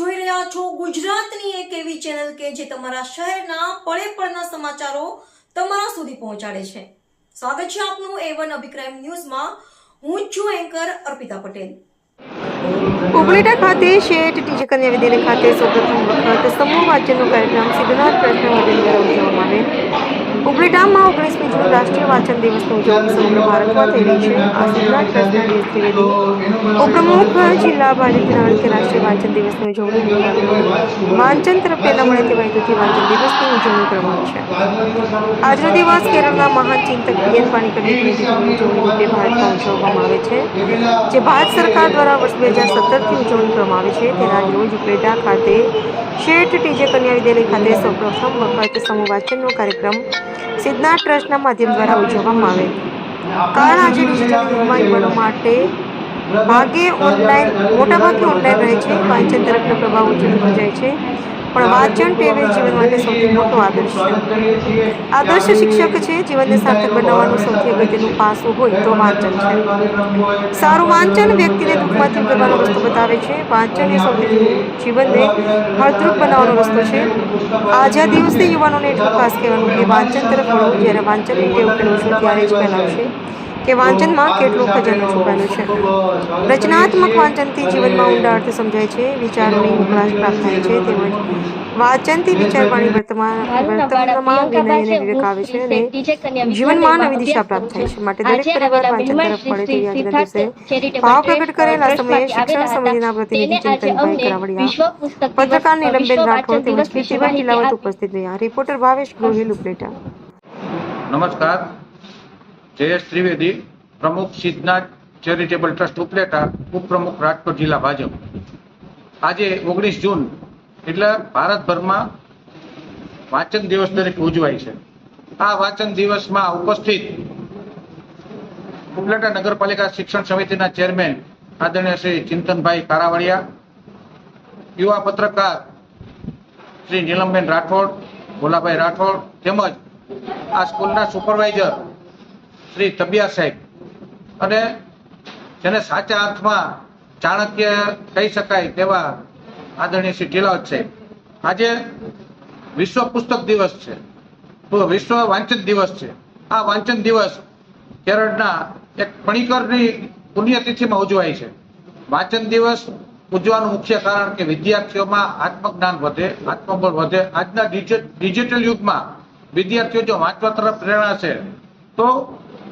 જોઈ રહ્યા છો ગુજરાતની એક એવી ચેનલ કે જે તમારા શહેરના પળે પળના સમાચારો તમારા સુધી પહોંચાડે છે। સ્વાગત છે આપનું A1 અભિક્રાઇમ ન્યૂઝમાં। હું છું એન્કર અર્પિતા પટેલ। ઉપલેટા ખાતે શેઠ ટીજે કન્યા વિદ્યાલય ખાતે સૌપ્રથમ વખત સમૂહ વાંચનનો કાર્યક્રમ સિદ્ધનાથ ટ્રસ્ટના વતીથી દ્વારા ઉજવવામાં આવે। ઉપલેટામાં 19મી જૂન રાષ્ટ્રીય વાંચન દિવસની ઉજવણી સમગ્ર ભારતમાં થઈ રહી છે। આ સિદ્ધનાથ ટ્રસ્ટના DS ત્રિવેદી ઉપપ્રમુખ જિલ્લા ભાજપ જણાવે કે રાષ્ટ્રીય વાંચન દિવસની ઉજવણી વાંચન તરફ પ્રેરણા મળે તેવા હેતુથી વાંચન દિવસની ઉજવણી કરવામાં છે। આજનો દિવસ કેરળના મહાન ચિંતક B.N. પાણીકરની ઉજવણી રૂપે ભારતમાં ઉજવવામાં આવે છે, જે ભારત સરકાર દ્વારા વર્ષ 2017થી ઉજવણી કરવામાં આવે છે। તેના રોજ ઉપલેટા ખાતે શેઠ ટીજે કન્યા વિદ્યાલય ખાતે સૌપ્રથમ વખત સમૂહ વાંચનનો કાર્યક્રમ સિદ્ધનાથ ટ્રસ્ટના માધ્યમ દ્વારા ઉજવવામાં આવે। કારણ આજે ડિજિટલ યુગમાં યુવાનો મોટાભાગે ઓનલાઈન રહે છે। વાંચન તરફનો પ્રભાવ ઓછો થતો જાય છે, પણ વાંચન ટેવ એ જીવન માટે સૌથી મોટો આદર્શ છે। આદર્શ શિક્ષક છે। જીવનને સાર્થક બનાવવાનું સૌથી અગત્યનું પાસું હોય તો વાંચન છે। સારું વાંચન વ્યક્તિને દુઃખમાંથી ઉગરવાનો રસ્તો બતાવે છે। વાંચન એ સૌથી જીવનને ફળદ્રુપ બનાવવાનો રસ્તો છે। આજે આ દિવસે યુવાનોને એટલું ખાસ કહેવાનું કે વાંચન તરફ વળો। જ્યારે વાંચનની ટેવ કેળવશો ત્યારે જ ખ્યાલ આવશે કે વાંચનમાં કેટલો ખજાનો છુપાયેલો છે। રચનાત્મક વાંચનથી જીવનમાં ઊંડા અર્થ સમજાય છે, વિચારોની મોકળાશ પ્રાપ્ત થાય છે, તેમજ વાંચનથી વિચારવાની વર્તમાનમાં વિનય અને વિવેક આવે છે અને જીવનમાં નવી દિશા પ્રાપ્ત થાય છે। માટે દરેક પરિવાર વાંચન તરફ વળે તેવી આજના દિવસે ભાવ પ્રગટ કરેલા સમયે શિક્ષણ સમિતિના પ્રતિનિધિ ચિંતનભાઈ કરાવડિયા, પત્રકાર નીલમબેન રાઠોડ તેમજ કીર્તિભાઈ તિલાવત ઉપસ્થિત રહ્યા। રિપોર્ટર ભાવેશ ગોહિલ, ઉપલેટા। નમસ્કાર, જયેશ ત્રિવેદી, પ્રમુખ સિદ્ધનાથ ચેરિટેબલ ટ્રસ્ટ ઉપલેટા, ઉપપ્રમુખ રાજકોટ જિલ્લા ભાજપ। આજે 19 જૂન એટલે ભારતભરમાં વાંચન દિવસ તરીકે ઉજવાય છે। આ વાંચન દિવસમાં ઉપસ્થિત ઉપલેટા નગરપાલિકા શિક્ષણ સમિતિના ચેરમેન આદરણીય શ્રી ચિંતનભાઈ કારાવડિયા, યુવા પત્રકાર શ્રી નીલમબેન રાઠોડ, ભોલાભાઈ રાઠોડ, તેમજ આ સ્કૂલના સુપરવાઇઝર શ્રી તબિયા સાહેબ અને જેને સાચા અર્થમાં ચાણક્ય કહી શકાય તેવા આદરણીય શ્રી તિલાવત સાહેબ। આજે વિશ્વ પુસ્તક દિવસ છે, વિશ્વ વાંચન દિવસ છે। આ વાંચન દિવસ કેરળના એક પણીકરની પુણ્યતિથિમાં ઉજવાય છે। વાંચન દિવસ ઉજવવાનું મુખ્ય કારણ કે વિદ્યાર્થીઓમાં આત્મજ્ઞાન વધે, આત્મબળ વધે। આજના ડિજિટલ યુગમાં વિદ્યાર્થીઓ જો વાંચવા તરફ પ્રેરણા છે તો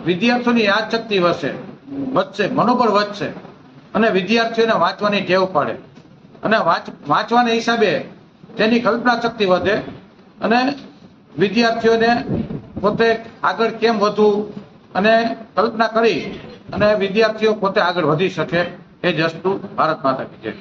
વિદ્યાર્થીઓની યાદશક્તિ વધશે, મનોબળ વધશે અને વિદ્યાર્થીઓને વાંચવાની ટેવ પડે અને વાંચવાના હિસાબે તેની કલ્પના શક્તિ વધે અને વિદ્યાર્થીઓને પોતે આગળ કેમ વધવું અને કલ્પના કરી અને વિદ્યાર્થીઓ પોતે આગળ વધી શકે। એ જ વસ્તુ ભારત માતા કી જય।